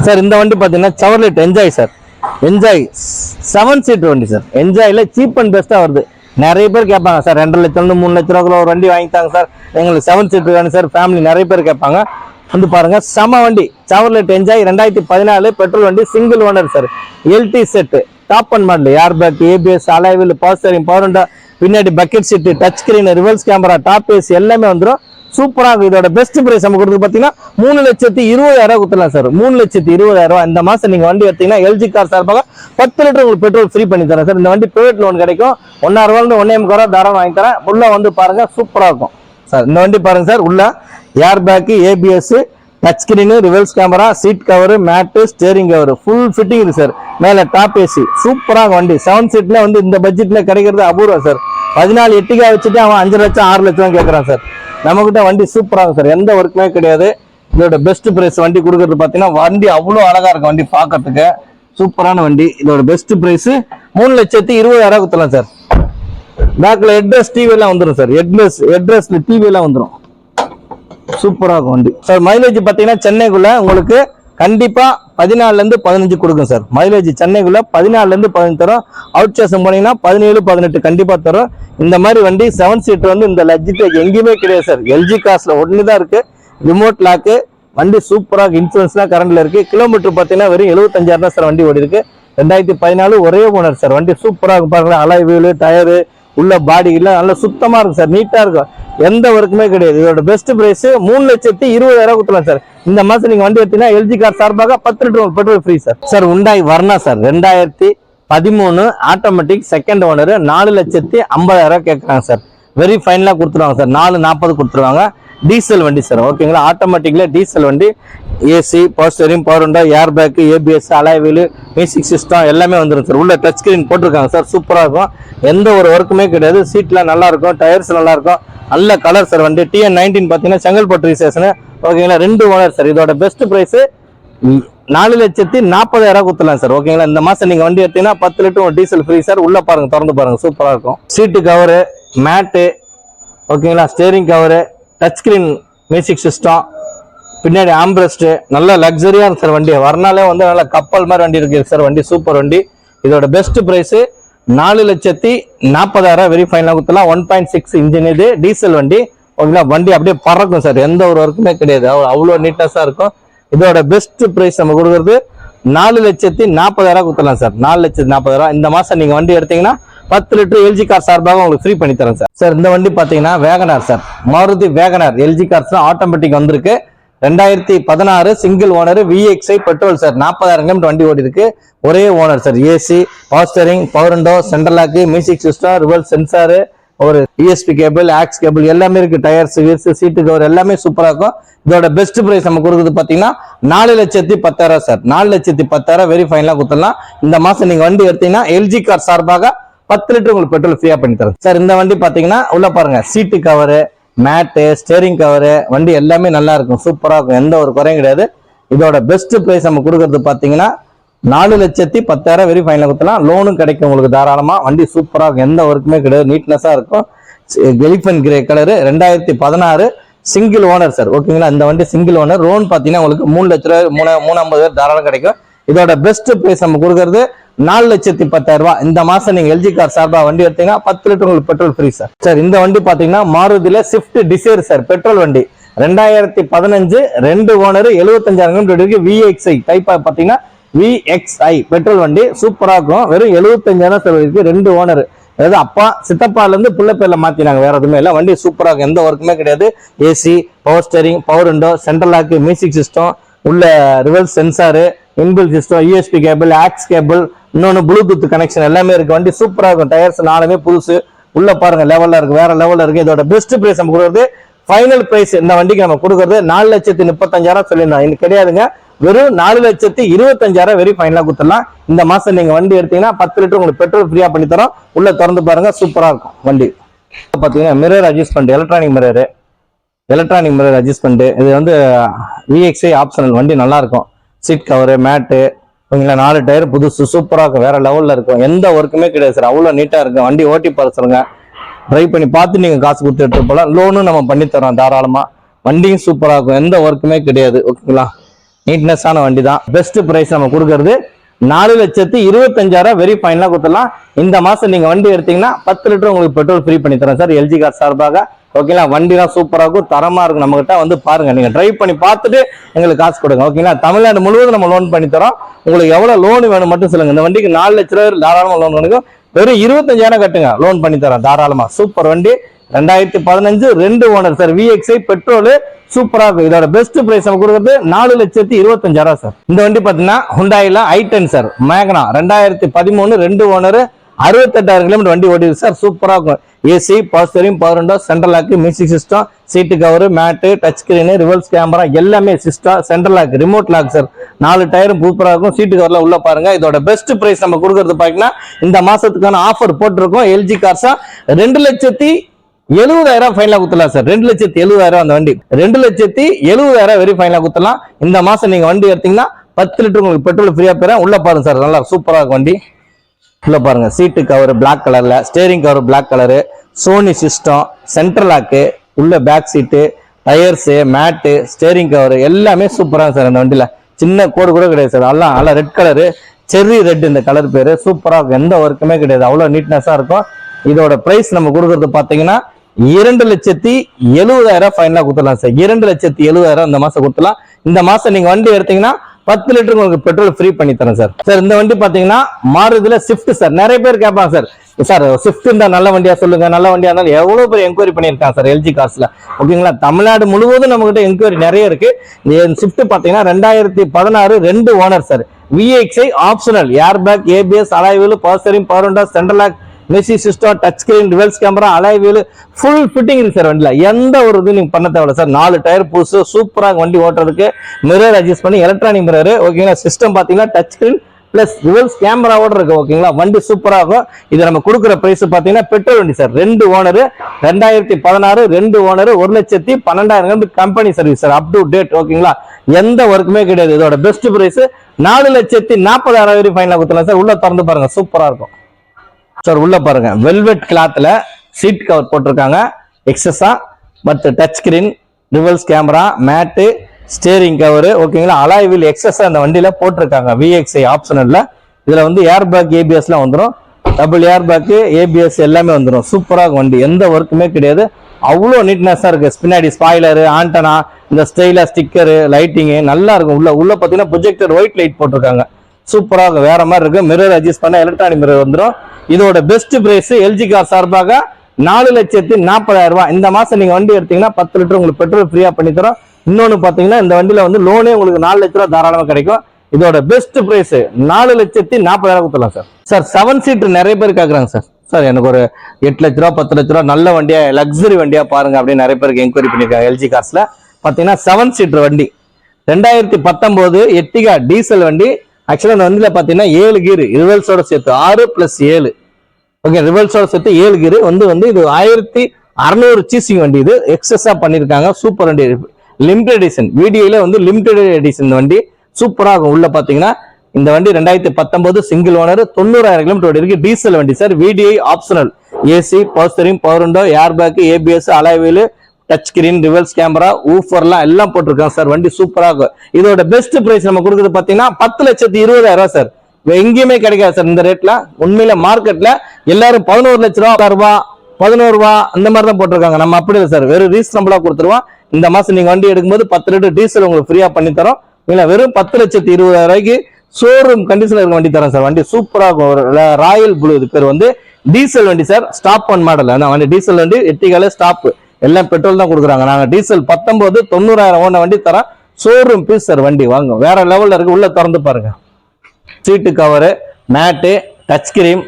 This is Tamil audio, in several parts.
சார் இந்த வண்டி பார்த்தீங்கன்னா Chevrolet Enjoy sir. Enjoy 7 seat வண்டி சார். என்ஜாயில் சீப் அண்ட் பெஸ்ட்டாக வருது. நிறைய பேர் கேட்பாங்க சார் 2 லட்சம் 3 லட்ச ரூபாய்க்குள்ள ஒரு வண்டி வாங்கிட்டாங்க சார், எங்களுக்கு 7 சீட் வேணும் சார், ஃபேமிலி நிறைய பேர் கேட்பாங்க. வந்து பாருங்க செம வண்டி செவர்லெட் என்ஜாய் 2014 பெட்ரோல் வண்டி, single owner sir. LT set, top end model, air bag, ABS, alloy wheel, power steering, power window, பின்னாடி bucket seat, touch screen, reverse camera, top AC எல்லாமே வந்துடும். சூப்பராக இருக்கும். இதோட பெஸ்ட் பிரைஸ் நம்ம கொடுத்து பார்த்தீங்கன்னா 3,20,000 கொடுத்துலாம் சார். 3,20,000 இந்த மாதம் நீங்கள் வண்டி எடுத்தீங்கன்னா எல்ஜி கார் சார்பாக 10 லிட்டர் உங்களுக்கு பெட்ரோல் ஃப்ரீ பண்ணி தரேன் சார். இந்த வண்டி பிரைவேட் லோன் கிடைக்கும். 1,500 1,500 தாராளம் வாங்கி தரேன். உள்ள வந்து பாருங்க சூப்பராக இருக்கும் சார். இந்த வண்டி பாருங்க சார், உள்ள air bag, ABS, touch screen, reverse camera, seat cover, mat, steering cover, full fitting இருக்கு சார். மேலே டாப் ஏசி, சூப்பராக வண்டி. 7 சீட்ல வந்து இந்த பட்ஜெட்ல கிடைக்கிறது அபூர்வம் சார். 14 எட்டிக்கா வச்சுட்டு அவன் 5 லட்சம் 6 லட்சம் கேட்கறான் சார். நம்மகிட்ட வண்டி சூப்பராக சார், எந்த ஒர்க்குமே கிடையாது. இதோட பெஸ்ட் பிரைஸ் வண்டி கொடுக்கறது பார்த்தீங்கன்னா வண்டி அவ்வளோ அழகா இருக்கும். வண்டி பார்க்கறதுக்கு சூப்பரான வண்டி. இதோட பெஸ்ட் பிரைஸ் 3,20,000 கொடுத்தலாம் சார். பேக்ல ஹெட்ரஸ் டிவி எல்லாம் வந்துடும் சார். ஹெட்ரஸ்ல டிவி எல்லாம் வந்துடும். சூப்பராக இருக்கும் வண்டி சார். மைலேஜ் பார்த்தீங்கன்னா சென்னைக்குள்ள உங்களுக்கு கண்டிப்பா 14 15 கொடுக்கும் சார். மைலேஜ் சென்னைக்குள்ள 14 15 தரும். அவுட் ஸ்டேஷன் போனீங்கன்னா 17 18 கண்டிப்பா தரும். இந்த மாதிரி வண்டி 7 சீட் வந்து இந்த லட்ஜெட் எங்கேயுமே கிடையாது சார். எல்ஜி கார்ஸ்ல ஒண்ணுதான் இருக்கு. ரிமோட் லாக்கு வண்டி சூப்பராக, இன்சூரன்ஸ்லாம் கரண்ட்ல இருக்கு. கிலோமீட்டர் பார்த்தீங்கன்னா வெறும் 75,000 தான் சார் வண்டி ஓடி இருக்கு. 2014 ஒரே ஓனர் சார். வண்டி சூப்பராக பாருங்களேன். அலாய் வீலு, டயரு, உள்ள பாடி இல்ல நல்லா சுத்தமா இருக்கும் சார். நீட்டா இருக்கும். எந்த ஒர்க்குமே கிடையாது. இதோட பெஸ்ட் பிரைஸ் 3,20,000 கொடுக்கலாம் சார். இந்த மாசம் நீங்க வண்டி எடுத்தீங்கன்னா எல்ஜி கார் சார்பாக 10 litre petrol free sir. Sir Hyundai Verna sir 2013 automatic second owner 4,50,000 கேட்கறாங்க சார். வெரி ஃபைனலா கொடுத்துருவாங்க சார். 4,40 கொடுத்துருவாங்க. டீசல் வண்டி சார். ஓகேங்களா, ஆட்டோமேட்டிக்ல டீசல் வண்டி. AC, power steering, power window, air bag, ABS, alloy wheel, music system எல்லாமே வந்துடும் சார். உள்ள டச் ஸ்கிரீன் போட்டிருக்காங்க சார். சூப்பராக இருக்கும். எந்த ஒரு ஒர்க்குமே கிடையாது. சீட்லாம் நல்லா இருக்கும். டயர்ஸ் நல்லா இருக்கும். நல்ல கலர் சார். வண்டி TN19 பார்த்தீங்கன்னா செங்கல்பட்டு ரிஜிஸ்ட்ரேஷன். ஓகேங்களா, 2 ஓனர் சார். இதோட பெஸ்ட் பிரைஸ் 4,40,000 கொடுத்துலாம் சார். ஓகேங்களா, இந்த மாசம் நீங்க வண்டி எடுத்தீங்கன்னா 10 லிட்டர் டீசல் ஃப்ரீ சார். உள்ள பாருங்க, திறந்து பாருங்க, சூப்பரா இருக்கும். சீட்டு கவரு, மேட்டு, ஓகேங்களா, steering cover, touch screen, music system, பின்னாடி ஆம்பிரஸ்ட், நல்ல லக்ஸரியா இருக்கு சார். வண்டி வரனாலே வந்து நல்ல கப்பல் மாதிரி வண்டி இருக்கு சார். வண்டி சூப்பர் வண்டி. இதோட பெஸ்ட் பிரைஸ் 4,40,000 வெரி ஃபைனலா கொடுத்தலாம். 1.6 இன்ஜின் இது, டீசல் வண்டி. ஓகேங்களா, வண்டி அப்படியே பறக்கும் சார். எந்த ஒரு ஒர்க்குமே கிடையாது. அவ்வளோ நீட்னஸா இருக்கும். இதோட பெஸ்ட் பிரைஸ் நம்ம கொடுக்குறது 4,40,000 கொடுத்துலாம் சார். 4,40,000 இந்த மாசம் நீங்க வண்டி எடுத்தீங்கன்னா 10 லிட்டர் எல்ஜி கார் சார்பாக உங்களுக்கு ஃப்ரீ பண்ணி தரேன் சார். சார் இந்த வண்டி பாத்தீங்கன்னா WagonR sir. Maruti WagonR LG cars automatic வந்திருக்கு. 2016 single owner, VXI petrol sir. 40,000 kilometre வண்டி ஓடி இருக்கு. ஒரே owner sir. AC, power steering, power window, central lock, music system, reverse sensor, ஒரு ESP கேபிள், ஆக்ஸ் கேபிள் எல்லாமே இருக்கு. டயர்ஸ், வீல்ஸ், சீட்டு கவர் எல்லாமே சூப்பரா இருக்கும். இதோட பெஸ்ட் பிரைஸ் நம்ம கொடுக்குறது பாத்தீங்கன்னா 4,10,000 சார். 4,10,000 வெரி ஃபைனலா கொடுத்துடலாம். இந்த மாசம் நீங்க வண்டி எடுத்தீங்கன்னா எல்ஜி கார் சார்பாக 10 லிட்டர் உங்களுக்கு பெட்ரோல் ஃப்ரீயா பண்ணி தரேன் சார். இந்த வண்டி பாத்தீங்கன்னா உள்ள பாருங்க, seat cover, mat, steering cover, வண்டி எல்லாமே நல்லா இருக்கும். சூப்பரா இருக்கும். எந்த ஒரு குறையும் கிடையாது. இதோட பெஸ்ட் பிரைஸ் நம்ம கொடுக்கறது பாத்தீங்கன்னா 4,10,000 வெரி ஃபைனலா கொடுத்தலாம். லோனும் கிடைக்கும் உங்களுக்கு தாராளமா. வண்டி சூப்பரா இருக்கும். எந்த ஒர்க்குமே கிடையாது. நீட்னஸா இருக்கும். Elephant grey colour, 2016 single owner sir. ஓகேங்களா, இந்த வண்டி சிங்கிள் ஓனர். லோன் பாத்தீங்கன்னா உங்களுக்கு 3 லட்ச ரூபாய் 350,000 தாராளம் கிடைக்கும். இதோட பெஸ்ட் பிரைஸ் நம்ம கொடுக்கறது 4,10,000. இந்த மாசம் நீங்க எல்ஜி கார் சார்பா வண்டி எடுத்தீங்கன்னா 10 லிட்டர் உங்களுக்கு பெட்ரோல் ஃப்ரீ சார். சார் இந்த வண்டி பாத்தீங்கன்னா மாருதியில ஸ்விஃப்ட் டிசைர் சார். பெட்ரோல் வண்டி 2015 2 ஓனர் 75,000 கிலோமீட்டர் இருக்கு. VXI டைப் பாத்தீங்கன்னா VXI பெட்ரோல் வண்டி சூப்பரா இருக்கும். வெறும் 75,000 சார் இருக்கு. 2 ஓனர். அதாவது அப்பா சித்தப்பால இருந்து புள்ள பேர்ல மாத்தினாங்க, வேற எதுவுமே இல்லை. வண்டி சூப்பரா இருக்கும். எந்த ஒர்க்குமே கிடையாது. AC, power steering, power window, central lock, music system, உள்ள reverse sensor, inbuilt system, ESP cable, aux cable, இன்னொன்னு ப்ளூடூத் கனெக்ஷன் எல்லாமே இருக்கு. வண்டி சூப்பரா இருக்கும். டயர்ஸ் 4மே புதுசு. உள்ள பாருங்க லெவல்ல இருக்கு, வேற லெவல்ல இருக்கு. இதோட பெஸ்ட் பிரைஸ் நம்ம கொடுக்குறது ஃபைனல் பிரைஸ் இந்த வண்டிக்கு நம்ம கொடுக்குறது 4,35,000 சொல்லியிருந்தோம். இன்னைக்கு கிடையாதுங்க. வெறும் 4,25,000 வெரி ஃபைனலா கொடுத்துடலாம். இந்த மாசம் நீங்க வண்டி எடுத்தீங்கன்னா 10 லிட்டர் உங்களுக்கு பெட்ரோல் ஃப்ரீயா பண்ணி தரோம். உள்ள திறந்து பாருங்க, சூப்பரா இருக்கும் வண்டி. பாத்தீங்கன்னா mirror adjustment, electronic mirror adjustment. இது வந்து VXI ஆப்ஷனல். வண்டி நல்லா இருக்கும். சீட் கவரு, மேட்டு, ஓகேங்களா, 4 டயர் புதுசு, சூப்பரா இருக்கும். வேற லெவல்ல இருக்கும். எந்த ஒர்க்குமே கிடையாது சார். அவ்வளவு நீட்டா இருக்கும். வண்டி ஓட்டி பாரு சொல்லுங்க, ட்ரை பண்ணி பார்த்து நீங்க காசு கொடுத்து எடுத்து போகலாம். லோனும் நம்ம பண்ணி தரோம் தாராளமா. வண்டியும் சூப்பரா இருக்கும். எந்த ஒர்க்குமே கிடையாது. ஓகேங்களா, நீட்னஸான வண்டி தான். பெஸ்ட் பிரைஸ் நம்ம கொடுக்கறது 4,25,000 வெரி ஃபைனலா கொடுத்துடலாம். இந்த மாசம் நீங்க வண்டி எடுத்தீங்கன்னா 10 லிட்டர் உங்களுக்கு பெட்ரோல் ஃப்ரீ பண்ணி தரேன் சார் எல்ஜி கார் சார்பாக. ஓகேங்களா, வண்டிலாம் சூப்பரா இருக்கும், தரமா இருக்கும். நம்ம கிட்ட வந்து பாருங்க, நீங்க டிரைவ் பண்ணி பார்த்துட்டு எங்களுக்கு காசு கொடுங்க. ஓகேங்களா, தமிழ்நாடு முழுவதும் நம்ம லோன் பண்ணி தரோம். உங்களுக்கு எவ்வளவு லோன் வேணும் மட்டும் சொல்லுங்க. இந்த வண்டிக்கு 4 லட்ச ரூபாய் தாராளமா லோன் பண்ணுங்க. வெறும் 25,000 கட்டுங்க, லோன் பண்ணி தரோம் தாராளமா. சூப்பர் வண்டி, 2015 2 ஓனர் சார், VXI பெட்ரோல் சூப்பரா இருக்கும். இதோட பெஸ்ட் பிரைஸ் நம்ம கொடுக்குறது 4,25,000 சார். இந்த வண்டி பாத்தீங்கன்னா ஹுண்டாயில i10 சார், மேக்னா 2013 2 ஓனர், 68,000 கிலோமீட்டர் வண்டி ஓடிது சார். சூப்பரா இருக்கும். AC, power steering, power window, central lock, music system, seat cover, mat, touch screen, reverse camera எல்லாமே system, central lock, remote lock sir. 4 டயரும் சூப்பரா இருக்கும். சீட்டு கவர்ல உள்ள பாருங்க. இதோட பெஸ்ட் பிரைஸ் நம்ம கொடுக்கறது பாத்தீங்கன்னா இந்த மாசத்துக்கான ஆஃபர் போட்டிருக்கோம் எல்ஜி கார்ஸா 2,70,000 ஃபைனலா குத்தலாம் சார். 2,70,000 அந்த வண்டி 2,70,000 வெரி ஃபைனலா குத்தலாம். இந்த மாசம் நீங்க வண்டி எடுத்தீங்கன்னா 10 லிட்டர் உங்களுக்கு பெட்ரோல் ஃப்ரீயா பெறேன். உள்ள பாருங்க சார், நல்லா சூப்பரா இருக்கும் வண்டி. உள்ள பாருங்க, சீட்டு கவர் பிளாக் கலர்ல, steering cover black colour, Sony system, central lock, உள்ள back seat, tyres, mat, steering cover எல்லாமே சூப்பரா சார். அந்த வண்டியில சின்ன கோடு கூட கிடையாது சார். நல்லா ரெட் கலரு, செர்ரி ரெட் இந்த கலர் பேரு. சூப்பரா இருக்கும், எந்த ஒர்க்குமே கிடையாது, அவ்வளவு நீட்னஸா இருக்கும். இதோட பிரைஸ் நம்ம கொடுக்கறது பாத்தீங்கன்னா 2,70,000 ஃபைனலா கொடுத்துடலாம் சார். 2,70,000 இந்த மாசம் கொடுத்துலாம். இந்த மாசம் நீங்க வண்டி எடுத்தீங்கன்னா 10 லிட்டர் உங்களுக்கு பெட்ரோல் ஃப்ரீ பண்ணி தரேன் சார். சார் இந்த வண்டி பாத்தீங்கன்னா மாறுதில ஸ்விஃப்ட் சார். நிறைய பேர் கேட்பாங்க சார், சார் ஸ்விஃப்ட் இருந்தா நல்ல வண்டியா சொல்லுங்க, நல்ல வண்டியா இருந்தாலும் எவ்வளவு பேர் என்கொயரி பண்ணியிருக்காங்க சார் எல்ஜி கார்ஸ்ல. ஓகேங்களா, தமிழ்நாடு முழுவதும் நம்ம கிட்ட என்கொயரி நிறைய இருக்கு. ஸ்விஃப்ட் பாத்தீங்கன்னா 2016 2 owner sir, VXI optional, air bag, ABS, alloy wheel, power steering, power window, central lock, music system, touch screen, reverse camera, alloy wheel full fitting இருக்கு சார். வண்டியில எந்த ஒரு இது நீங்க பண்ண தேவையில்ல சார். 4 டயர் புதுசு, சூப்பரா வண்டி ஓட்டுறதுக்கு. மிரர் அட்ஜஸ்ட் பண்ணி எலக்ட்ரானிக் மிரர். ஓகேங்களா, சிஸ்டம் பாத்தீங்கன்னா டச் ஸ்கிரீன் பிளஸ் ரிவர்ஸ் கேமராவோட இருக்கு. ஓகேங்களா, வண்டி சூப்பரா இருக்கும். இது நம்ம கொடுக்குற பிரைஸ் பாத்தீங்கன்னா பெட்ரோல் வண்டி sir, 2 owner, 2016 2 owner, 1,12,000 company service sir, up to date. ஓகேங்களா, எந்த ஒர்க்குமே கிடையாது. இதோட பெஸ்ட் பிரைஸ் 4,40,000 வரை ஃபைனலா கொடுத்தலாம் சார். உள்ள திறந்து பாருங்க, சூப்பரா இருக்கும் சார். உள்ள பாருங்க, வெல்வெட் கிளாத்ல சீட் கவர் போட்டிருக்காங்க எக்ஸஸா. But touch screen, reverse camera, mat, steering cover. ஓகேங்களா, அலாய் வீல் எக்ஸஸா அந்த வண்டியில போட்டிருக்காங்க VXI ஆப்ஷனல்ல. இதுல வந்து ஏர் பேக், ABS எல்லாம் வந்துடும். டபுள் ஏர் பேக், ABS எல்லாமே வந்துடும். சூப்பரா வண்டி, எந்த ஒர்க்குமே கிடையாது, அவ்வளோ நீட்னஸா இருக்கு. பின்னாடி ஸ்பாய்லர், ஆண்டனா, இந்த ஸ்டைலா ஸ்டிக்கரு, லைட்டிங் நல்லா இருக்கும். உள்ள பாத்தீங்கன்னா ப்ரொஜெக்டர் ஒயிட் லைட் போட்டிருக்காங்க. சூப்பரா இருக்கும், வேற மாதிரி இருக்கு. மிரர் அட்ஜஸ்ட் பண்ண எலக்ட்ரானிக் மிரர் வந்துடும். இதோட பெஸ்ட் பிரைஸ் எல்ஜி கார் சார்பாக 4,40,000. இந்த மாசம் நீங்க வண்டி எடுத்தீங்கன்னா 10 லிட்டர் உங்களுக்கு பெட்ரோல் ஃப்ரீயா பண்ணி தரோம். இன்னொன்னு பாத்தீங்கன்னா இந்த வண்டியில வந்து லோனே உங்களுக்கு 4 லட்ச ரூபாய் தாராளமா கிடைக்கும். இதோட பெஸ்ட் பிரைஸ் 4,40,000 கொடுத்துலாம் சார். சார் 7 சீட்டர் நிறைய பேர் கேக்குறாங்க சார். சார் எனக்கு ஒரு 8 லட்ச ரூபா 10 லட்ச ரூபா நல்ல வண்டியா, லக்ஸரி வண்டியா பாருங்க அப்படின்னு நிறைய பேருக்கு என்கொயரி பண்ணிருக்காங்க. எல்ஜி கார்ஸ்ல பாத்தீங்கன்னா 7 சீட்டர் வண்டி 2019 எர்டிகா டீசல் வண்டி. ஆக்சுவலா இந்த வண்டியில பாத்தீங்கன்னா 7 கீர் ரிவல்ஸோட சேர்த்து 6+7. ஓகே, ரிவல்ஸோட சேர்த்து 7 கீர் வந்து இது 1600 சீசிங் வண்டி. இது எக்ஸஸா பண்ணிருக்காங்க. சூப்பர் வண்டி, லிமிடெட் எடிஷன். வீடியோல வந்து லிமிடெட் எடிஷன் இந்த வண்டி சூப்பரா இருக்கும். உள்ள பாத்தீங்கன்னா இந்த வண்டி 2019 சிங்கிள் ஓனர், 90,000 கிலோமீட்டர் இருக்கு. டீசல் வண்டி sir, VDI optional, AC, power steering, power window, air bag, ABS, alloy wheel, touch screen, reverse camera, ஊஃபர்லாம் எல்லாம் போட்டிருக்காங்க சார். வண்டி சூப்பரா இருக்கும். இதோட பெஸ்ட் பிரைஸ் நம்ம கொடுக்குறது பாத்தீங்கன்னா 10,20,000 சார். எங்கேயுமே கிடைக்காது சார் இந்த ரேட்ல. உண்மையில மார்க்கெட்ல எல்லாரும் 11 லட்ச ரூபா, 11 ரூபா அந்த மாதிரி தான் போட்டிருக்காங்க. நம்ம அப்படி இல்லை சார், வெறும் ரீசனபிளா கொடுத்துருவோம். இந்த மாசம் நீங்க வண்டி எடுக்கும்போது 10 லிட்டர் டீசல் உங்களுக்கு ஃப்ரீயா பண்ணி தரோம். இல்ல வெறும் 10,20,000 ஷோரூம் கண்டிஷன்ல இருக்க வண்டி தரோம் சார். வண்டி சூப்பரா இருக்கும். ஒரு ராயல் ப்ளூ, இது பேர் வந்து டீசல் வண்டி சார், ஸ்டாப் ஒன் மாடல். அதான் வண்டி டீசல் வண்டி, எர்டிகால ஸ்டாப் எல்லாம் பெட்ரோல் தான் கொடுக்குறாங்க. நாங்க டீசல் 19 90,000 ஓன வண்டி தரோம். ஷோரூம் பீஸ் சார், வண்டி வாங்க, வேற லெவல்ல இருக்கு. உள்ள திறந்து பாருங்க, சீட்டு கவரு, மேட்டு, டச் ஸ்கிரீன்,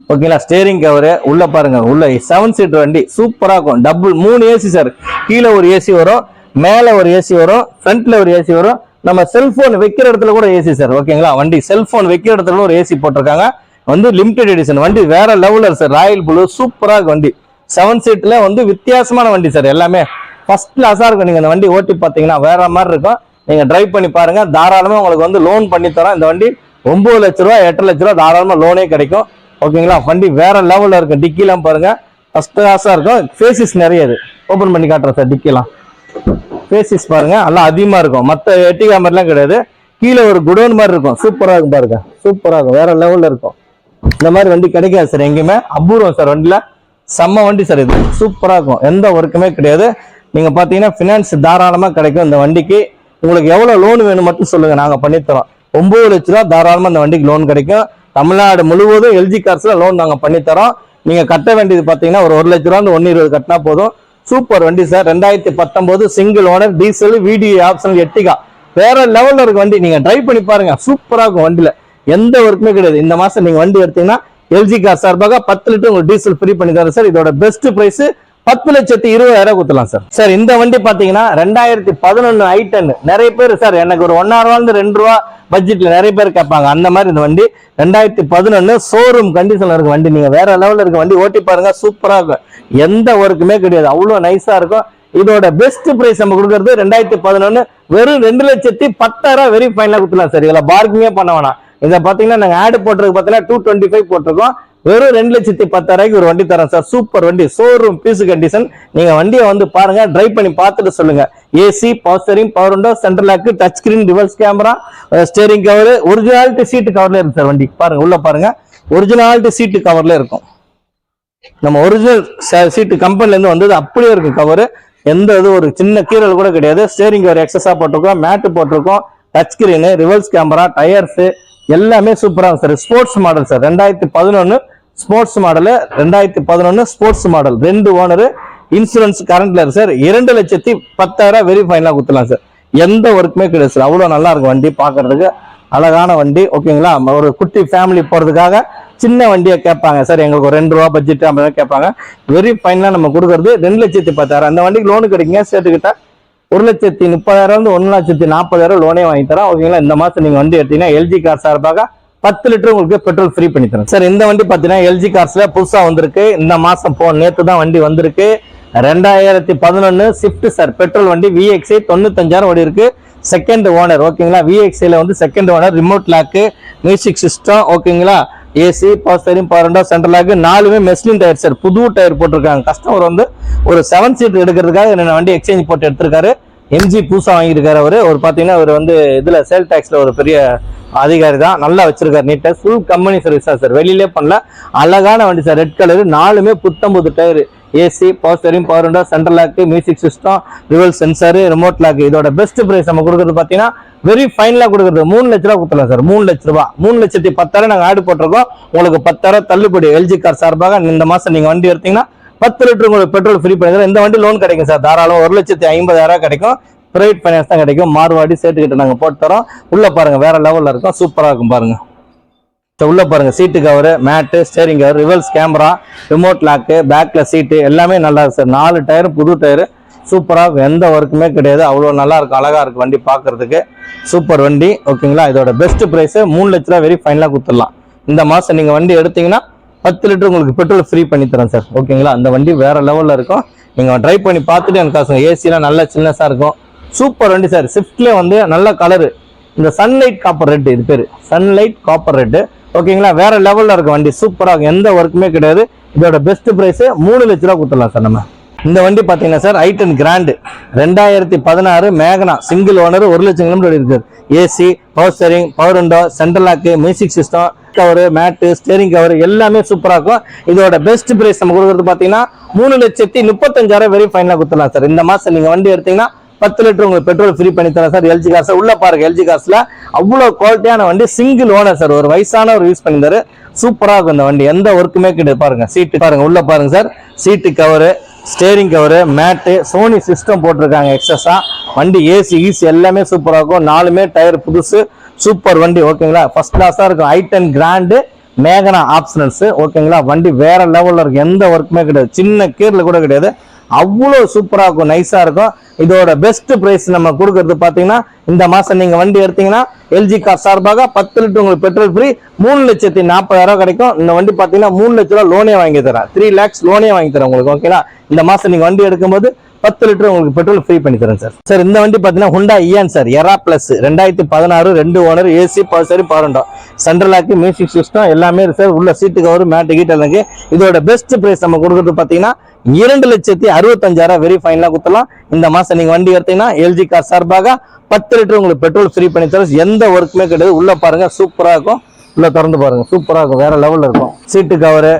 ஓகேங்களா, ஸ்டேரிங் கவரு. உள்ள பாருங்க, உள்ள 7 சீட்டர் வண்டி சூப்பரா இருக்கும். Double 3 AC sir. கீழே ஒரு ஏசி வரும், மேல ஒரு ஏசி வரும், ஃப்ரண்ட்ல ஒரு ஏசி வரும். நம்ம செல்போன் வைக்கிற இடத்துல கூட ஏசி சார். ஓகேங்களா, வண்டி செல்போன் வைக்கிற இடத்துல ஒரு ஏசி போட்டிருக்காங்க. வந்து லிமிடெட் எடிஷன் வண்டி, வேற லெவலர் சார். ராயல் ப்ளூ சூப்பரா இருக்கு வண்டி. 7 சீட்ல வந்து வித்தியாசமான வண்டி சார். எல்லாமே ஃபர்ஸ்ட் கிளாஸா இருக்கும். நீங்க இந்த வண்டி ஓட்டி பாத்தீங்கன்னா வேற மாதிரி இருக்கும். நீங்க டிரைவ் பண்ணி பாருங்க. தாராளமா உங்களுக்கு வந்து லோன் பண்ணி தரோம். இந்த வண்டி 9 லட்ச ரூபா 8 லட்ச ரூபா தாராளமா லோனே கிடைக்கும். ஓகேங்களா, வண்டி வேற லெவல்ல இருக்கும். டிக்கிலாம் பாருங்க, ஃபர்ஸ்ட் கிளாஸா இருக்கும். ஃபேசிஸ் நிறைய இது ஓபன் பண்ணி காட்டுறேன் சார். டிக்கிலாம் பேசிஸ் பாருங்க நல்லா அதிகமா இருக்கும். மற்ற எட்டிகா மாதிரிலாம் கிடையாது. கீழே ஒரு குடோன் மாதிரி இருக்கும். சூப்பரா இருக்கும் பாருங்க, சூப்பரா இருக்கும், வேற லெவல்ல இருக்கும். இந்த மாதிரி வண்டி கிடைக்காது சார் எங்கேயுமே, அபூர்வம் சார். வண்டியில செம்ம வண்டி சார், இது சூப்பரா இருக்கும், எந்த ஒர்க்குமே கிடையாது. நீங்க பாத்தீங்கன்னா பினான்ஸ் தாராளமா கிடைக்கும் இந்த வண்டிக்கு. உங்களுக்கு எவ்வளவு லோன் வேணும் மட்டும் சொல்லுங்க, நாங்க பண்ணித்தரோம். 9 லட்ச ரூபா தாராளமா இந்த வண்டிக்கு லோன் கிடைக்கும். தமிழ்நாடு முழுவதும் எல்ஜி கார்ஸ்ல லோன் நாங்க பண்ணித்தரோம். நீங்க கட்ட வேண்டியது பாத்தீங்கன்னா ஒரு 1 லட்ச ரூபா 120 கட்டினா போதும். சூப்பர் வண்டி sir. 2019 single owner diesel VDI option Ertiga, வேற லெவல்ல இருக்கு வண்டி. நீங்க ட்ரைவ் பண்ணி பாருங்க, சூப்பரா இருக்கும். வண்டியில எந்த ஒர்க்குமே கிடையாது. இந்த மாசம் நீங்க வண்டி எடுத்தீங்கன்னா எல்ஜி கார் சார்பாக 10 லிட்டர் உங்களுக்கு டீசல் ஃப்ரீ பண்ணி தரேன் சார். இதோட பெஸ்ட் பிரைஸ் 10,20,000 கொடுத்துலாம் சார். சார் இந்த வண்டி பாத்தீங்கன்னா 2011 i10. நிறைய பேர் சார் எனக்கு ஒரு 1 ரூபா 2 ரூபா பட்ஜெட்ல நிறைய பேர் கேட்பாங்க. அந்த மாதிரி இந்த வண்டி 2011 ஷோரூம் கண்டிஷன்ல இருக்கு வண்டி. நீங்க வேற லெவல்ல இருக்க வண்டி, ஓட்டி பாருங்க, சூப்பரா இருக்கும், எந்த ஒர்க்குமே கிடையாது, அவ்வளவு நைஸா இருக்கும். இதோட பெஸ்ட் பிரைஸ் நம்ம கொடுக்கறது 2011 வெறும் 2,10,000 வெரி ஃபைனலா கொடுத்துலாம் சார். இதுல பார்க்கிங்கே பண்ண வேணாம். இதை பாத்தீங்கன்னா நாங்க ஆட் போட்டிருக்கு பாத்தீங்கன்னா 225 போட்டிருக்கோம். வெறும் 2,10,000 ஒரு வண்டி தரேன் சார். சூப்பர் வண்டி, ஷோரூம் பீஸ் கண்டிஷன். நீங்க வண்டியை வந்து பாருங்க, டிரைவ் பண்ணி பார்த்துட்டு சொல்லுங்க. AC, power steering, power window, central lock, touch screen, reverse camera, steering cover, originality seat கவர்ல இருக்கு சார். வண்டி பாருங்க, உள்ள பாருங்க, ஒரிஜினாலிட்டி சீட்டு கவர்ல இருக்கும். நம்ம ஒரிஜினல் சீட்டு கம்பெனில இருந்து வந்தது அப்படியே இருக்கு கவர். எந்த இது ஒரு சின்ன கீரல் கூட கிடையாது. ஸ்டீரிங் கவர் எக்ஸஸா போட்டிருக்கோம், மேட்டு போட்டிருக்கோம், touch screen, reverse camera, tyres எல்லாமே சூப்பரா sir. Sports model sir, 2011 sports model, 2011 sports model, 2 owner, insurance கரண்ட்ல இருக்கு சார். 2,10,000 வெரி ஃபைனலா குத்துலாம் சார். எந்த ஒர்க்குமே கிடையாது சார், அவ்வளவு நல்லா இருக்கும் வண்டி, பாக்குறதுக்கு அழகான வண்டி. ஓகேங்களா, ஒரு குட்டி ஃபேமிலி போறதுக்காக சின்ன வண்டியை கேட்பாங்க சார், எங்களுக்கு ஒரு 2 ரூபா பட்ஜெட் அப்படி கேட்பாங்க. வெரி ஃபைனலா நம்ம கொடுக்கறது 2,10,000. அந்த வண்டிக்கு லோனு கிடைக்குங்க, சேர்த்துக்கிட்டா 1,30,000 1,40,000 லோனே வாங்கி தரோம். ஓகேங்களா, இந்த மாசம் நீங்க வண்டி எடுத்தீங்கன்னா எல்ஜி கார் சார்பாக 10 லிட்டர் உங்களுக்கு பெட்ரோல் ஃப்ரீ பண்ணி தரேன் சார். இந்த வண்டி பாத்தீங்கன்னா எல்ஜி கார்ஸ்ல புதுசா வந்திருக்கு. இந்த மாசம் நேத்து தான் வண்டி வந்திருக்கு. 2011 ஸ்விஃப்ட் சார், பெட்ரோல் வண்டி, VXI 95,000 ஓடி இருக்கு. Second owner. ஓகேங்களா, VXIல வந்து second owner, remote lock, music system. ஓகேங்களா, AC, power steering, power window, central lock, 4மே மெஸ்லின் டயர் சார். புது டயர் போட்டிருக்காங்க. கஸ்டமர் வந்து ஒரு 7 சீட் எடுக்கிறதுக்காக என்ன வண்டி எக்ஸ்சேஞ்ச் போட்டு எடுத்திருக்காரு. MG புதுசா வாங்கியிருக்காரு அவரு. ஒரு பாத்தீங்கன்னா அவர் வந்து இதுல சேல் டாக்ஸ்ல ஒரு பெரிய அதிகாரி தான், நல்லா வச்சிருக்காரு நீட்டா. ஃபுல் கம்பெனி சர்வீஸ் சார், வெளியிலே பண்ணல. அழகான வண்டி சார், ரெட் கலர், 4மே புத்தம்புது tyre, AC, power steering, power window, central lock, music system, reverse sensor, remote lock. இதோட பெஸ்ட் பிரைஸ் நம்ம கொடுக்கறது பாத்தீங்கன்னா வெரி ஃபைனலா கொடுக்கறது 3 லட்ச ரூபா கொடுத்துலாம் சார். 3 லட்ச ரூபா, 3,10,000 நாங்க ஆடு போட்டிருக்கோம். உங்களுக்கு 10,000 தள்ளுபடி எல்ஜி கார் சார்பாக. இந்த மாசம் நீங்க வண்டி எடுத்தீங்கன்னா 10 லிட்டர் உங்களுக்கு பெட்ரோல் ஃப்ரீ பண்ணி. இந்த வண்டி லோன் கிடைக்கும் சார், தாராளம் 1,50,000 கிடைக்கும். பிரைவேட் ஃபைனான்ஸ் தான் கிடைக்கும். மார்வாடி சேர்த்துக்கிட்டு நாங்க போட்டு தரோம். உள்ள பாருங்க, வேற லெவல்ல இருக்கும், சூப்பரா இருக்கும் பாருங்க. உள்ள பாருங்க, seat cover, mat, steering cover, reverse camera, remote lock, பேக்ல சீட்டு எல்லாமே நல்லா இருக்கு சார். 4 டயர் புது டயர், சூப்பரா இருக்கும், எந்த ஒர்க்குமே கிடையாது, அவ்வளவு நல்லா இருக்கும், அழகா இருக்கு வண்டி பாக்குறதுக்கு. சூப்பர் வண்டி. ஓகேங்களா, இதோட பெஸ்ட் பிரைஸ் 3 லட்ச ரூபா வெரி ஃபைனலா கொடுத்துடலாம். இந்த மாசம் நீங்க வண்டி எடுத்தீங்கன்னா 10 லிட்டர் உங்களுக்கு பெட்ரோல் ஃப்ரீ பண்ணி தரேன் சார். ஓகேங்களா, அந்த வண்டி வேற லெவல்ல இருக்கும். நீங்க டிரைவ் பண்ணி பார்த்துட்டு எனக்கு காசுங்க. ஏசிலாம் நல்ல சில்னஸா இருக்கும், சூப்பர் வண்டி சார். ஸ்விஃப்ட்ல வந்து நல்ல கலரு, இந்த சன்லைட் காப்பர் ரெட், இது பேரு சன்லைட் காப்பர் ரெட். ஓகேங்களா, வேற லெவல்ல இருக்கும் வண்டி, சூப்பரா இருக்கும், எந்த ஒர்க்குமே கிடையாது. இதோட பெஸ்ட் பிரைஸ் 3 லட்ச ரூபா கொடுத்துடலாம் சார். நம்ம இந்த வண்டி பாத்தீங்கன்னா sir i10 Grand 2016 Magna single owner, 1 லட்சம் கிலோமீட்டர் இருக்கு. AC, power steering, power window, central lock, music system, cover, mat, steering cover எல்லாமே சூப்பரா இருக்கும். இதோட பெஸ்ட் பிரைஸ் நம்ம கொடுக்கறது பாத்தீங்கன்னா 3,35,000 வெரி ஃபைனலா கொடுத்துடலாம் சார். இந்த மாசம் நீங்க வண்டி எடுத்தீங்கன்னா 10 லிட்டர் உங்களுக்கு பெட்ரோல் ஃப்ரீ பண்ணி தரேன் சார். எல்ஜி கார்ஸ் உள்ள பாருங்க, எல்ஜி கார்ஸ்ல அவ்வளவு குவாலிட்டியான வண்டி, சிங்கிள் ஓனர் சார், ஒரு வயசானவர் யூஸ் பண்ணிருந்தாரு. சூப்பரா இருக்கும் இந்த வண்டி, எந்த ஒர்க்குமே கிடையாது. பாருங்க சீட்டு பாருங்க, உள்ள பாருங்க sir, seat cover, steering cover, mat, Sony system போட்டிருக்காங்க எக்ஸஸா. வண்டி ஏசி ஈசி எல்லாமே சூப்பரா இருக்கும். 4மே டயர் புதுசு, சூப்பர் வண்டி. ஓகேங்களா, ஃபர்ஸ்ட் கிளாஸா இருக்கும். i10 grand மேகனா optionals. ஓகேங்களா, வண்டி வேற லெவல்ல இருக்கும், எந்த ஒர்க்குமே கிடையாது, சின்ன கீர்ல கூட கிடையாது, அவ்வளவு சூப்பரா இருக்கும், நைஸா இருக்கும். இதோட பெஸ்ட் பிரைஸ் நம்ம கொடுக்கறது பாத்தீங்கன்னா இந்த மாசம் நீங்க வண்டி எடுத்தீங்கன்னா எல்ஜி கார் சார்பாக 10 லிட்டர் உங்களுக்கு பெட்ரோல் ஃப்ரீ 3,40,000 கிடைக்கும். இந்த வண்டி பாத்தீங்கன்னா 3 லட்ச ரூபா லோனே வாங்கி தரேன், 3 lakhs லோனே வாங்கி தரேன் உங்களுக்கு. ஓகேங்களா, இந்த மாசம் நீங்க வண்டி எடுக்கும்போது 10 லிட்டர் உங்களுக்கு பெட்ரோல் ஃப்ரீ பண்ணி தரேன் சார். சார் இந்த வண்டி பார்த்தீங்கன்னா Hyundai Eon sir, Era Plus 2016, 2 owner, AC பல்சரி power window, central lock, music system எல்லாமே இருக்கு சார். உள்ள சீட்டு கவர், மேட் கீட் எல்லாம். இதோட பெஸ்ட் பிரைஸ் நம்ம கொடுக்குறது பார்த்தீங்கன்னா 2,65,000 வெரி ஃபைனலா கொடுத்தலாம். இந்த மாசம் நீங்க வண்டி எடுத்தீங்கன்னா எல்ஜி கார் சார்பாக 10 லிட்டர் உங்களுக்கு பெட்ரோல் ஃப்ரீ பண்ணி தரோம். எந்த ஒர்க்குமே கிடையாது. உள்ள பாருங்க சூப்பரா இருக்கும். உள்ள திறந்து பாருங்க சூப்பரா இருக்கும், வேற லெவல்ல இருக்கும். Seat cover,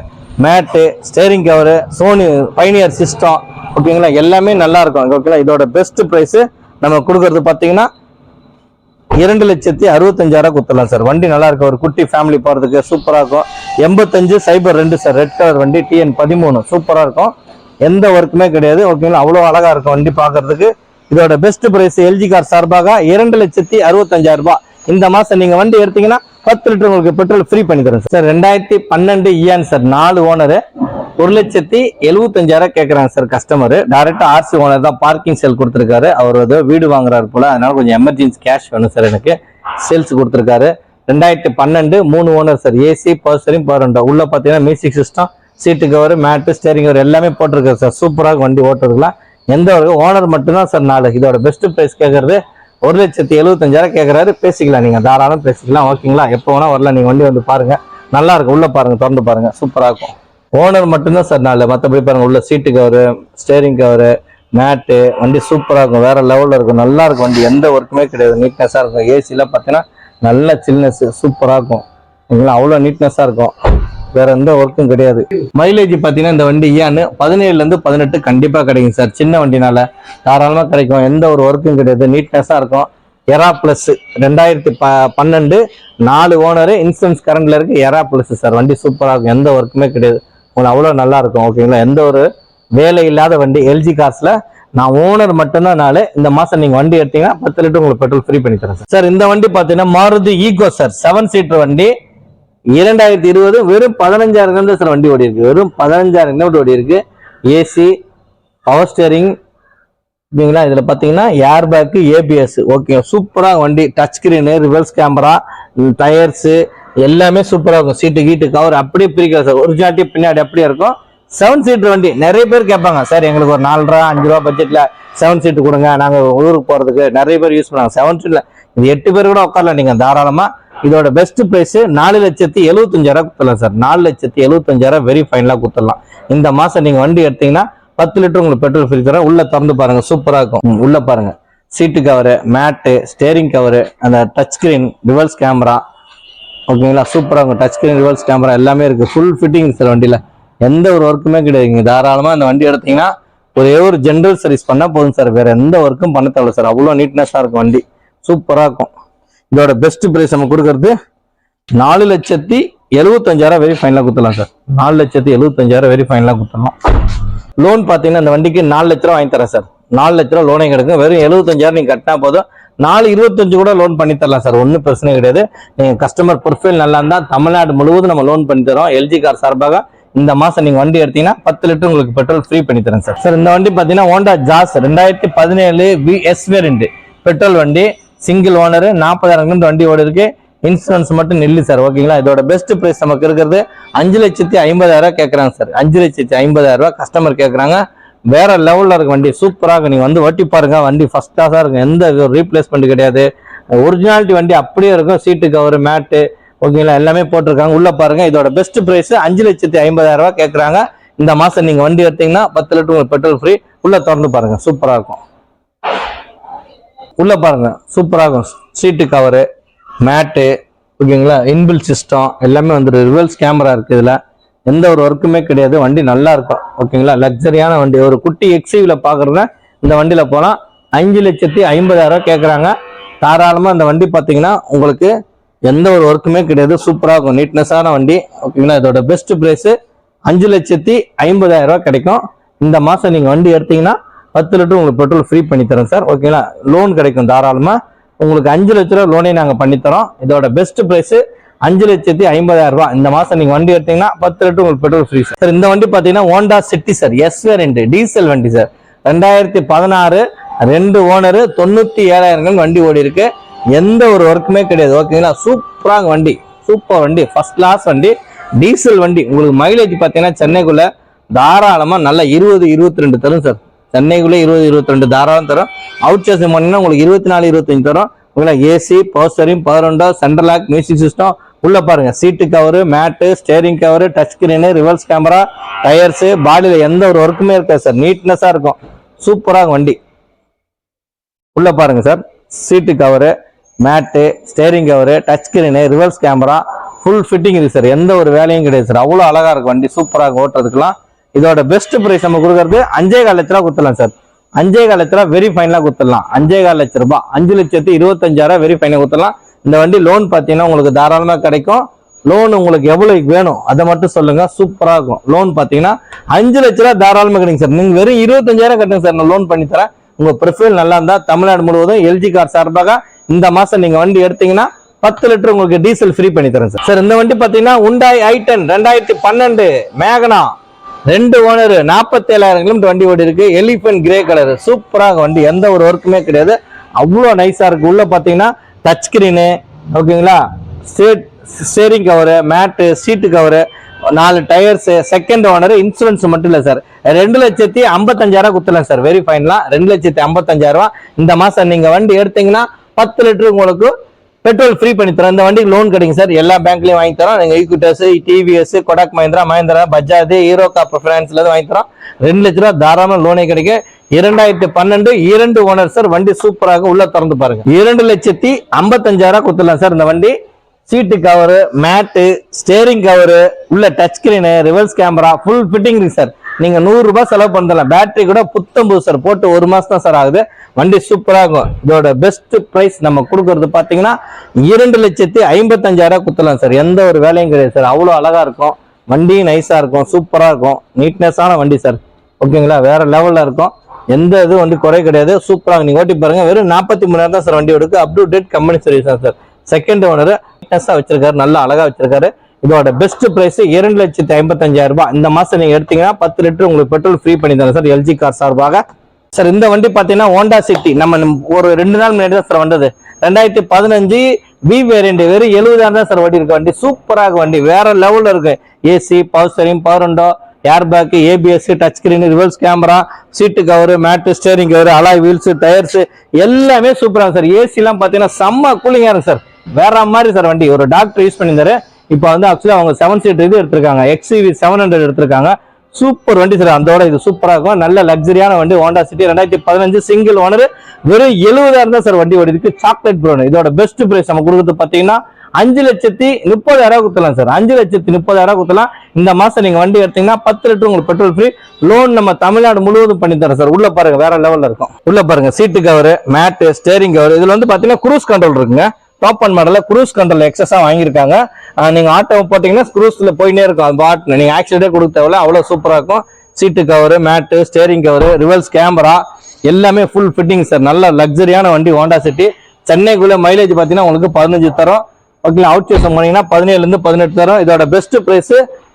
mat, steering cover, Sony Pioneer system, ஓகேங்களா, எல்லாமே நல்லா இருக்கும். ஓகேங்களா, இதோட பெஸ்ட் பிரைஸ் நம்ம கொடுக்கறது பாத்தீங்கன்னா 2,65,000 கொடுத்துடலாம் சார். வண்டி நல்லா இருக்கும், ஒரு குட்டி ஃபேமிலி போறதுக்கு சூப்பரா இருக்கும். 8502 சார், ரெட் கலர் வண்டி, TN13 சூப்பரா இருக்கும். எந்த ஒர்க்குமே கிடையாது. ஓகேங்களா, அவ்வளோ அழகா இருக்கும் வண்டி பாக்குறதுக்கு. இதோட பெஸ்ட் பிரைஸ் எல்ஜி கார் சார்பாக 2,65,000. இந்த மாசம் நீங்க வண்டி எடுத்தீங்கன்னா 10 லிட்டர் உங்களுக்கு பெட்ரோல் ஃப்ரீ பண்ணி தரேன் சார். 2012 இயான் சார், 4 ஓனர், 1,75,000 கேட்கறாங்க சார் கஸ்டமர். டைரக்டா ஆர்சி ஓனர் தான், பார்க்கிங் சேல் கொடுத்துருக்காரு. அவர் ஏதோ வீடு வாங்குறாரு போல, அதனால கொஞ்சம் எமர்ஜென்சி கேஷ் வேணும் சார், எனக்கு சேல்ஸ் கொடுத்துருக்காரு. 2012 3 ஓனர் சார், ஏசி பல்சரிங் பவர்ண்டோ. உள்ள பாத்தீங்கன்னா music system, seat cover, mat, steering cover எல்லாமே போட்டிருக்காரு சார். சூப்பராக வண்டி ஓட்டுறதுலாம். எந்த ஒரு ஓனர் மட்டும்தான் சார் 4. இதோட பெஸ்ட் பிரைஸ் கேட்கறது 1,75,000 கேட்கறாரு. பேசிக்கலாம், நீங்க தாராளம் பேசிக்கலாம். ஓகேங்களா, எப்போ வேணா வரலாம். நீங்க வண்டி வந்து பாருங்க, நல்லா இருக்கும். உள்ள பாருங்க, திறந்து பாருங்க, சூப்பரா இருக்கும். ஓனர் மட்டும்தான் சார் 4. மற்றபடி பாருங்க, உள்ள சீட்டு கவரு, ஸ்டேரிங் கவரு, மேட்டு, வண்டி சூப்பரா இருக்கும், வேற லெவல்ல இருக்கும், நல்லா இருக்கும் வண்டி. எந்த ஒர்க்குமே கிடையாது, நீட்னஸா இருக்கும். ஏசில பாத்தீங்கன்னா நல்ல சில்னஸ் சூப்பரா இருக்கும். அவ்வளவு நீட்னஸா இருக்கும், வேற எந்த ஒர்க்கும் கிடையாது. மைலேஜ் பாத்தீங்கன்னா இந்த வண்டி ஏன்னு 17 - 18 கண்டிப்பா கிடைக்கும் சார். சின்ன வண்டினால தாராளமா கிடைக்கும், எந்த ஒரு ஒர்க்கும் கிடையாது, நீட்னஸா இருக்கும். எரா பிளஸ் 2012 4 ஓனர், இன்சூரன்ஸ் கரண்ட்ல இருக்கு. எரா பிளஸ் சார், வண்டி சூப்பரா இருக்கும், எந்த ஒர்க்குமே கிடையாது. உங்களுக்கு அவ்வளவு நல்லா இருக்கும். ஓகேங்களா, எந்த ஒரு வேலை இல்லாத வண்டி. எல்ஜி கார்ஸ்ல நான் ஓனர் மட்டும்தான் 4. இந்த மாசம் நீங்க வண்டி எடுத்தீங்கன்னா 10 லிட்டர் உங்களுக்கு பெட்ரோல் ஃப்ரீ பண்ணி தரேன் சார். இந்த வண்டி பாத்தீங்கன்னா மாருதி ஈகோ சார், 7 சீட்டர் வண்டி, 2020, வெறும் 15,000 தான் சார் வண்டி ஓடி இருக்கு. வெறும் 15,000 கிலோமீட்டர் ஓடி இருக்கு. ஏசி, பவர் ஸ்டேரிங், ஓகேங்களா. இதுல பாத்தீங்கன்னா ஏர் பேக், ABS, ஓகே சூப்பரா வண்டி. Touch screen, reverse camera, tyres எல்லாமே சூப்பரா இருக்கும். சீட்டு கீட்டு கவர் அப்படியே பிரிக்கலாம் சார், ஒரிஜினாலிட்டி பின்னாடி அப்படியே இருக்கும். 7 சீட்டர் வண்டி. நிறைய பேர் கேட்பாங்க சார், எங்களுக்கு ஒரு 4,5 பட்ஜெட்ல 7 சீட்டு கொடுங்க, நாங்க ஊருக்கு போறதுக்கு. நிறைய பேர் யூஸ் பண்ணாங்க 7 சீட்ல. இது 8 பேர் கூட உட்காரலாம் நீங்க தாராளமா. இதோட பெஸ்ட் பிரைஸ் 4,75,000 கொடுத்துடலாம் சார். 4,75,000 வெரி ஃபைனலா கொடுத்துடலாம். இந்த மாசம் நீங்க வண்டி எடுத்தீங்கன்னா 10 லிட்டர் உங்களுக்கு பெட்ரோல் ஃப்ரீ தரேன். உள்ள திறந்து பாருங்க, சூப்பரா இருக்கும். உள்ள பாருங்க, seat cover, mat, steering cover, அந்த டச் ஸ்கிரீன், ரிவர்ஸ் கேமரா, ஓகேங்களா, சூப்பரா இருக்கும். டச் ஸ்கிரீன், ரிவர்ஸ் கேமரா எல்லாமே இருக்கு. ஃபுல் ஃபிட்டிங் சார் வண்டியில, எந்த ஒரு ஒர்க்குமே கிடையாது. தாராளமா இந்த வண்டி எடுத்தீங்கன்னா ஒரே ஒரு ஜென்ரல் சர்வீஸ் பண்ணா போதும் சார், வேற எந்த ஒர்க்கும் பண்ண தேவை சார். அவ்வளவு நீட்னஸா இருக்கும் வண்டி, சூப்பரா இருக்கும். இதோட பெஸ்ட் பிரைஸ் நம்ம கொடுக்கறது 4,75,000 வெரி ஃபைனலா கொடுத்துடலாம் சார். 4,75,000 வெரி ஃபைனலா கொடுத்துடலாம். லோன் பாத்தீங்கன்னா இந்த வண்டிக்கு 4 லட்ச ரூபா வாங்கி தரேன் சார். 4 லட்ச ரூபா லோனே கிடைக்கும். வெறும் 75,000 நீங்க கட்டினா போதும். 4,25 கூட லோன் பண்ணி தரலாம் சார், ஒன்னும் பிரச்சனை கிடையாது. நீங்க கஸ்டமர் ப்ரொஃபைல் நல்லா இருந்தா தமிழ்நாடு முழுவதும் நம்ம லோன் பண்ணி தரோம். எல்ஜி கார் சார்பாக இந்த மாசம் நீங்க வண்டி எடுத்தீங்கன்னா 10 லிட்டர் உங்களுக்கு பெட்ரோல் ஃப்ரீ பண்ணி தரேன் சார். சார் இந்த வண்டி பாத்தீங்கன்னா Honda Jazz 2017 VS variant petrol வண்டி, சிங்கிள் ஓனர், 40,000 வண்டி ஓடி இருக்கு. இன்சூரன்ஸ் மட்டும் நில்லு சார், ஓகேங்களா. இதோட பெஸ்ட் பிரைஸ் நமக்கு இருக்கிறது 5,50,000 கேட்கறாங்க சார். 5,50,000 கஸ்டமர் கேட்கறாங்க. வேற லெவல்ல இருக்கு வண்டி, சூப்பராக. நீங்க வந்து ஓட்டி பாருங்க, வண்டி ஃபர்ஸ்ட் கிளாஸா இருக்கும், எந்த ரீப்ளேஸ்மெண்ட் கிடையாது. ஒரிஜினாலிட்டி வண்டி அப்படியே இருக்கும். சீட்டு கவர், மேட்டு, ஓகேங்களா, எல்லாமே போட்டிருக்காங்க. உள்ள பாருங்க. இதோட பெஸ்ட் பிரைஸ் 5,50,000 கேட்கறாங்க. இந்த மாசம் நீங்க வண்டி எடுத்தீங்கன்னா 10 லிட்டர் பெட்ரோல் ஃப்ரீ. உள்ள திறந்து பாருங்க, சூப்பரா இருக்கும். உள்ள பாருங்க, சூப்பரா இருக்கும். சீட்டு கவரு, மேட்டு, ஓகேங்களா, இன்பில் சிஸ்டம் எல்லாமே வந்து ரிவர்ஸ் கேமரா இருக்கு. இதுல எந்த ஒரு ஒர்க்குமே கிடையாது. வண்டி நல்லா இருக்கும், ஓகேங்களா. லக்ஸரியான வண்டி. ஒரு குட்டி எக்ஸிவ்ல பாக்குறதுனா இந்த வண்டியில போலாம். 5,50,000 கேட்கறாங்க. தாராளமா இந்த வண்டி பாத்தீங்கன்னா உங்களுக்கு எந்த ஒரு ஒர்க்குமே கிடையாது, சூப்பரா இருக்கும், நீட்னஸான வண்டி, ஓகேங்களா. இதோட பெஸ்ட் பிரைஸ் 5,50,000 கிடைக்கும். இந்த மாசம் நீங்க வண்டி எடுத்தீங்கன்னா 10 லிட்டர் உங்களுக்கு பெட்ரோல் ஃப்ரீ பண்ணி தரோம் சார், ஓகேங்களா. லோன் கிடைக்கும் தாராளமா. உங்களுக்கு 5 லட்ச ரூபா லோனே நாங்க பண்ணி தரோம். இதோட பெஸ்ட் பிரைஸ் 5,50,000. இந்த மாசம் நீங்க வண்டி எடுத்தீங்கன்னா 10 லிட்டர் உங்களுக்கு பெட்ரோல் ஃப்ரீ சார். இந்த வண்டி பாத்தீங்கன்னா Honda City sir, S variant diesel வண்டி சார். 2016 2 ஓனர், 97,000 வண்டி ஓடி இருக்கு. எந்த ஒரு ஒர்க்குமே கிடையாது, ஓகேங்களா. சூப்பராக வண்டி, சூப்பர் வண்டி, ஃபர்ஸ்ட் கிளாஸ் வண்டி, டீசல் வண்டி. உங்களுக்கு மைலேஜ் பாத்தீங்கன்னா சென்னைக்குள்ள தாராளமா நல்ல 20-22 தரும் சார். சென்னைக்குள்ளே 20-22 தாராளம் தரும். அவுட் சோர்சிங் பண்ணீங்கன்னா உங்களுக்கு 24-25 தரும். உங்களுக்கு AC, power steering, power window, central lock, music system. உள்ள பாருங்க seat cover, mat, steering cover, touch screen, reverse camera, tyres, பாடியில எந்த ஒரு ஒர்க்குமே இருக்காது சார். நீட்னஸா இருக்கும், சூப்பராக வண்டி. உள்ள பாருங்க sir, seat cover, mat, steering cover, touch screen, reverse camera, full fitting இருக்கு சார். எந்த ஒரு வேலையும் கிடையாது சார். அவ்வளோ அழகா இருக்கும் வண்டி, சூப்பராக ஓட்டுறதுக்குலாம். இதோட பெஸ்ட் பிரைஸ் நம்ம கொடுக்கறது 5,4 லட்ச ரூபா கொடுத்துடலாம் சார். 5,4 லட்ச ரூபா வெரி ஃபைனலா கொடுத்துடலாம். 5,4 லட்ச ரூபாய், 5,25,000 வெரி ஃபைனலா கொடுத்துடலாம். இந்த வண்டி லோன் பாத்தீங்கன்னா உங்களுக்கு தாராளமா கிடைக்கும். லோன் உங்களுக்கு எவ்வளவு வேணும் அதை மட்டும் சொல்லுங்க, சூப்பரா இருக்கும். லோன் பாத்தீங்கன்னா 5 லட்ச ரூபா தாராளமா கிடைக்கும் சார். நீங்க வெறும் 25,000 கட்டுங்க சார், நான் லோன் பண்ணி தரேன். உங்க ப்ரொஃபைல் நல்லா இருந்தா தமிழ்நாடு முழுவதும் எல்ஜி கார் சார்பாக இந்த மாசம் நீங்க வண்டி எடுத்தீங்கன்னா 10 லிட்டர் உங்களுக்கு டீசல் ஃப்ரீ பண்ணி தரேன் சார். சார் இந்த வண்டி பாத்தீங்கன்னா Hyundai i10 2012 மேகனா, 2 ஓனர், 47,000 கிலோமீட்டர் வண்டி ஓடி இருக்கு. எலிஃபென்ட் கிரே கலர், சூப்பராக வண்டி, எந்த ஒரு ஒர்க்குமே கிடையாது, அவ்வளோ நைஸா இருக்கு. உள்ள பாத்தீங்கன்னா டச் ஸ்கிரீனு, ஓகேங்களா, steering cover, mat, seat cover, 4 tyres, second owner, insurance மட்டும் இல்ல சார். 2,55,000 குத்தலாம் சார் வெரி ஃபைனலா. 2,55,000 இந்த மாசம் நீங்க வண்டி எடுத்தீங்கன்னா 10 லிட்டர் உங்களுக்கு பெட்ரோல் ஃப்ரீ பண்ணி தரோம். இந்த வண்டிக்கு லோன் கிடைக்கும் சார், எல்லா பேங்க்லயும் வாங்கி தரோம். நீங்க ஈக்விட்டஸ், டிவிஎஸ், கொடாக் மஹிந்திரா, பஜாஜ், ஹீரோ காப் பினான்ஸ்ல இருந்து வாங்கி தரோம். 2 லட்ச ரூபாய் தாராளமா லோனே கிடைக்கும். 2012 2 ஓனர் சார். வண்டி சூப்பராக உள்ள திறந்து பாருங்க. 2,55,000 கொடுத்துடலாம் சார் இந்த வண்டி. சீட்டு கவரு, மேட்டு, ஸ்டேரிங் கவரு, உள்ள touch screen, reverse camera, full fitting இருக்கு சார். நீங்க 100 ரூபாய் செலவு பண்ணலாம். பேட்டரி கூட புத்தம் புது சார், போட்டு 1 மாசம் தான் சார் ஆகுது. வண்டி சூப்பரா இருக்கும். இதோட பெஸ்ட் பிரைஸ் நம்ம கொடுக்கறது பாத்தீங்கன்னா 2,55,000 குத்தலாம் சார். எந்த ஒரு வேலையும் கிடையாது சார். அவ்வளவு அழகா இருக்கும் வண்டி, நைஸா இருக்கும், சூப்பரா இருக்கும், நீட்னஸான வண்டி சார். ஓகேங்களா, வேற லெவல்ல இருக்கும். எந்த இது வண்டி குறை கிடையாது, சூப்பராக நீங்க ஓட்டி பாருங்க. வெறும் 43,000 தான் சார் வண்டி எடுக்கு. Up to date company service தான் சார். செகண்ட் ஓனர் நீட்னஸா வச்சிருக்காரு, நல்லா அழகா வச்சிருக்காரு. இதோட பெஸ்ட் பிரைஸ் 2,55,000 இந்த மாசம் நீங்க எடுத்தீங்கன்னா 10 லிட்டர் உங்களுக்கு பெட்ரோல் ஃப்ரீ பண்ணி தரேன் சார் எல்ஜி கார் சார்பாக. சார் இந்த வண்டி பாத்தீங்கன்னா ஹோண்டா சிட்டி, நம்ம ஒரு 2 நாள் முன்னாடி தான் சார் வந்தது. 2015 வி வேரியன்ட், வெறும் 70,000 தான் சார் வண்டி இருக்கு. வண்டி சூப்பராக வண்டி, வேற லெவல்ல இருக்கு. AC, power steering, power window, air bag, ABS, touch screen, reverse camera, seat cover, mat, steering cover, alloy wheels, tyres எல்லாமே சூப்பராக சார். ஏசி எல்லாம் பாத்தீங்கன்னா செம்ம கூலிங்கா இருக்கு சார், வேற மாதிரி சார் வண்டி. ஒரு டாக்டர் யூஸ் பண்ணியிருந்தாரு, இப்போ வந்து ஆக்சுவலி அவங்க 7 சீட் இது எடுத்திருக்காங்க, XCV 700 எடுத்திருக்காங்க. சூப்பர் வண்டி சார். அதோட இது சூப்பரா இருக்கும், நல்ல லக்ஸரியான வண்டி. ஹோண்டா சிட்டி 2015 சிங்கிள் ஓனர், வெறும் 70,000 தான் சார் வண்டி ஓடி இருக்கு. Chocolate brown. இதோட பெஸ்ட் பிரைஸ் நம்ம கொடுக்குறது பாத்தீங்கன்னா 5,30,000 குத்தலாம் சார். 5,30,000 குத்தலாம். இந்த மாசம் நீங்க வண்டி எடுத்தீங்கன்னா 10 லிட்டர் உங்களுக்கு பெட்ரோல் ஃப்ரீ. லோன் நம்ம தமிழ்நாடு முழுவதும் பண்ணி தரோம் சார். உள்ள பாருங்க, வேற லெவல்ல இருக்கும். உள்ள பாருங்க, seat cover, mat, steering cover. இதுல வந்து பாத்தீங்கன்னா குரூஸ் கண்ட்ரோல் இருக்குங்க. டாப் அண்ட் மாடல்ல குரூஸ் கண்ட்ரோல் எக்ஸஸா வாங்கியிருக்காங்க. நீங்க ஆட்டோ போட்டீங்கன்னா குரூஸ்ல போயினே இருக்கும். அது நீங்க ஆக்சிடென்டே கொடுக்க தேவையில்ல, அவ்வளவு சூப்பரா இருக்கும். சீட்டு cover, mat, steering cover, reverse camera எல்லாமே ஃபுல் ஃபிட்டிங் சார். நல்ல லக்ஸரியான வண்டி ஹோண்டா சிட்டி. சென்னைக்குள்ள மைலேஜ் பாத்தீங்கன்னா உங்களுக்கு 15 தரும். ஓகே, அவுட் சோர்ஸ் போனீங்கன்னா 17 இருந்து 18 தரும். இதோட பெஸ்ட் பிரைஸ்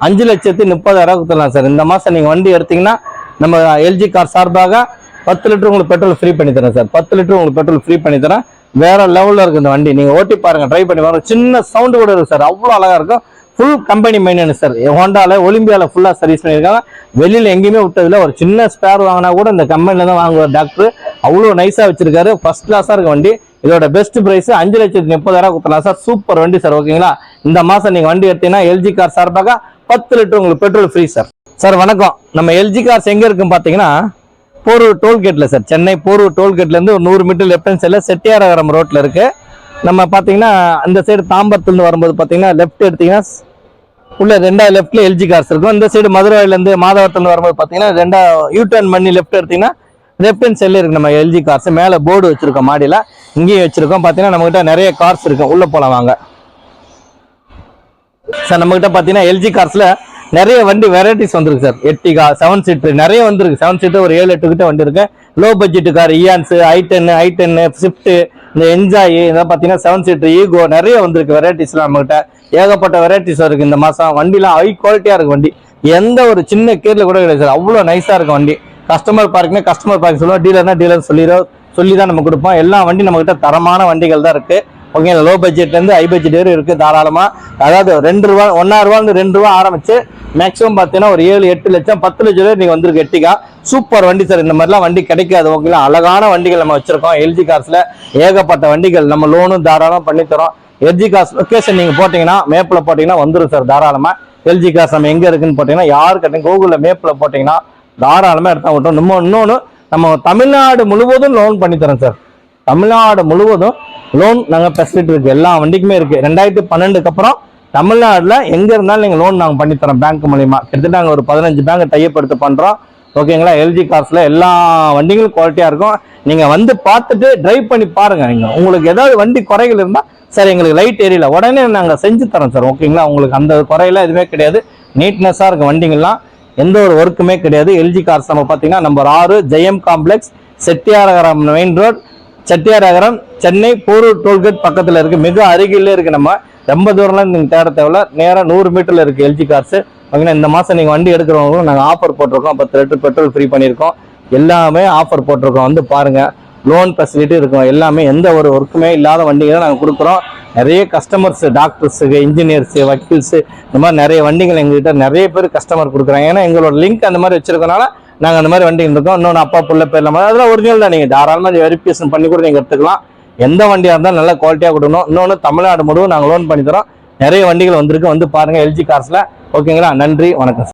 5,30,000 கொடுத்துடலாம் சார். இந்த மாசம் நீங்க வண்டி எடுத்தீங்கன்னா நம்ம எல்ஜி கார் சார்பாக 10 லிட்டர் உங்களுக்கு பெட்ரோல் ஃப்ரீ பண்ணி தரேன் சார். 10 லிட்டர் உங்களுக்கு பெட்ரோல் ஃப்ரீ பண்ணி தரேன். வேற லெவல்ல இருக்கு இந்த வண்டி. நீங்க ஓட்டி பாருங்க, ட்ரை பண்ணி பாருங்க. சின்ன சவுண்ட் கூட இருக்கு சார், அவ்வளவு அழகா இருக்கும். Full company maintenance sir. ஹோண்டால ஒலிம்பியால ஃபுல்லா சர்வீஸ் பண்ணியிருக்காங்க. வெளியில எங்கேயுமே விட்டதில்ல. ஒரு சின்ன ஸ்பேர் வாங்கினா கூட இந்த கம்பெனில தான் வாங்குவார் டாக்டர். அவ்வளவு நைஸா வச்சிருக்காரு, ஃபர்ஸ்ட் கிளாஸா இருக்கு வண்டி. இதோட பெஸ்ட் பிரைஸ் 5,30,000 கொடுத்தலாம் சார். சூப்பர் வண்டி சார். ஓகேங்களா, இந்த மாசம் நீங்க வண்டி எடுத்தீங்கன்னா எல்ஜி கார் சார்பாக 10 லிட்டர் உங்களுக்கு பெட்ரோல் ஃப்ரீ சார். சார் வணக்கம். நம்ம எல்ஜி கார்ஸ் எங்க இருக்குன்னு பாத்தீங்கன்னா போரூர் டோல்கேட்ல சார். சென்னை போரூர் டோல்கேட்ல இருந்து ஒரு 100 மீட்டர் லெஃப்ட் ஹேண்ட் சைட்ல செட்டியாரகரம் ரோட்ல இருக்கு. நம்ம பாத்தீங்கன்னா அந்த சைடு தாம்பரத்துல இருந்து வரும்போது பாத்தீங்கன்னா லெஃப்ட் எடுத்தீங்கன்னா உள்ள 2வது லெஃப்ட்ல எல்ஜி கார்ஸ் இருக்கும். இந்த சைடு மதுரையில இருந்து மாதவரத்துல இருந்து வரும்போது பாத்தீங்கன்னா 2வது யூ டர்ன் பண்ணி லெஃப்ட் எடுத்தீங்கன்னா லெஃப்ட் ஹேண்ட் சைட்ல இருக்கு நம்ம எல்ஜி கார்ஸ். மேல போர்டு வச்சிருக்கோம், மாடியில இங்கேயும் வச்சிருக்கோம். பாத்தீங்கன்னா நம்ம கிட்ட நிறைய கார்ஸ் இருக்கு, உள்ள போலாம் வாங்க சார். நம்ம கிட்ட பாத்தீங்கன்னா எல்ஜி கார்ஸ்ல நிறைய வண்டி வெரைட்டிஸ் வந்திருக்கு சார். எர்டிகா 7 சீட் நிறைய வந்திருக்கு. 7 சீட் ஒரு 7-8 கிட்ட வண்டி இருக்கு. Low budget car eons, i10, Swift, இந்த என்ஜாய் இதெல்லாம் பாத்தீங்கன்னா 7 சீட் ஈகோ நிறைய வந்திருக்கு. வெரைட்டிஸ்லாம் நம்ம கிட்ட ஏகப்பட்ட வெரைட்டிஸ் இருக்கு. இந்த மாசம் வண்டிலாம் ஹை குவாலிட்டியா இருக்கு. வண்டி எந்த ஒரு சின்ன கேர்ல கூட கிடையாது சார். அவ்வளவு நைஸா இருக்கு வண்டி. கஸ்டமர் பார்க்கிங்னா கஸ்டமர் பார்க்கிங் சொல்லுவோம், டீலர்னா டீலர் சொல்லி தான் நம்ம கொடுப்போம். எல்லா வண்டி நம்ம கிட்ட தரமான வண்டிகள் தான் இருக்கு. ஓகேங்களா. லோ பட்ஜெட்லேருந்து ஹை பட்ஜெட் வரை இருக்குது தாராளமாக. அதாவது 2 ரூபா 1 ரூபாந்து 2 ரூபா ஆரம்பிச்சு மேக்ஸிமம் பார்த்தீங்கன்னா ஒரு 7-8 லட்சம் 10 லட்சம் வரை நீங்கள் வந்துருக்கு எர்டிகா. சூப்பர் வண்டி சார். இந்த மாதிரிலாம் வண்டி கிடைக்காது. ஓகேங்களா. அழகான வண்டிகள் நம்ம வச்சிருக்கோம் எல்ஜி கார்ஸில். ஏகப்பட்ட வண்டிகள் நம்ம லோனும் தாராளமாக பண்ணித்தரோம். எல்ஜி கார்ஸ் லொக்கேஷன் நீங்கள் போட்டிங்கன்னா மேப்பில் போட்டிங்கன்னா வந்துடும் சார் தாராளமாக. எல்ஜி கார்ஸ் நம்ம எங்கே இருக்குன்னு போட்டிங்கன்னா யாரு கேட்டீங்க கூகுளில் மேப்பில் போட்டிங்கன்னா தாராளமாக எடுத்தா விட்டோம். இன்னொன்று நம்ம தமிழ்நாடு முழுவதும் லோன் பண்ணித்தரோம் சார். தமிழ்நாடு முழுவதும் லோன் நாங்கள் ஃபெசிலிட்டி இருக்குது. எல்லா வண்டிக்குமே இருக்குது. 2012க்கு அப்புறம் தமிழ்நாட்டில் எங்கே இருந்தாலும் நீங்கள் லோன் நாங்கள் பண்ணித்தரோம் பேங்க் மூலிமா. கிட்டத்தட்ட நாங்கள் ஒரு 15 பேங்க் டைப் எடுத்து பண்ணுறோம். ஓகேங்களா. எல்ஜி கார்ஸில் எல்லா வண்டிகளும் குவாலிட்டியாக இருக்கும். நீங்கள் வந்து பார்த்துட்டு டிரைவ் பண்ணி பாருங்கள். நீங்கள் உங்களுக்கு ஏதாவது வண்டி குறைகள் இருந்தால் சார் எங்களுக்கு லைட் ஏரியல உடனே நாங்கள் செஞ்சு தரோம் சார். ஓகேங்களா. உங்களுக்கு அந்த குறையெல்லாம் எதுவுமே கிடையாது. நீட்னஸாக இருக்கும் வண்டிங்கள்லாம். எந்த ஒரு ஒர்க்குமே கிடையாது. எல்ஜி கார்ஸ் நம்ம பார்த்தீங்கன்னா number 6 Jayam complex, Chettiyaragaram main road, Chettiyaragaram, Chennai Porur tollgate பக்கத்தில் இருக்குது. மிக அருகிலே இருக்குது. நம்ம ரொம்ப தூரம்லாம் நீங்கள் தேட தேவையில்ல. நேராக 100 மீட்டரில் இருக்குது எல்ஜி கார்ஸ். ஓகேங்களா. இந்த மாதம் நீங்கள் வண்டி எடுக்கிறவங்களும் நாங்கள் ஆஃபர் போட்டிருக்கோம். 10 லிட்டர் பெட்ரோல் ஃப்ரீ பண்ணியிருக்கோம். எல்லாமே ஆஃபர் போட்டிருக்கோம். வந்து பாருங்கள். லோன் ஃபெசிலிட்டி இருக்கும். எல்லாமே எந்த ஒரு ஒர்க்குமே இல்லாத வண்டிகளை நாங்கள் கொடுக்குறோம். நிறைய கஸ்டமர்ஸ் டாக்டர்ஸுக்கு, இன்ஜினியர்ஸு, வக்கீல்ஸு, இந்த மாதிரி நிறைய வண்டிகள் எங்ககிட்ட நிறைய பேர் கஸ்டமர் கொடுக்குறாங்க. ஏன்னா எங்களோட லிங்க் அந்த மாதிரி வச்சிருக்கனால நாங்கள் அந்த மாதிரி வண்டிகள் இருக்கோம். இன்னொன்று அப்பா புள்ள பேர் மாதிரி அதெல்லாம் ஒரிஜினல் தான். நீங்கள் தாராளமாக வெரிஃபிகேஷன் பண்ணி கூட நீங்கள் எடுத்துக்கலாம். எந்த வண்டியாக இருந்தாலும் நல்ல குவாலிட்டியாக கொடுக்கணும். இன்னொன்று தமிழ்நாடு முழுவதும் நாங்கள் லோன் பண்ணி தரோம். நிறைய வண்டிகள் வந்திருக்கு. வந்து பாருங்கள் எல்ஜி கார்ஸில். ஓகேங்களா. நன்றி, வணக்கம்.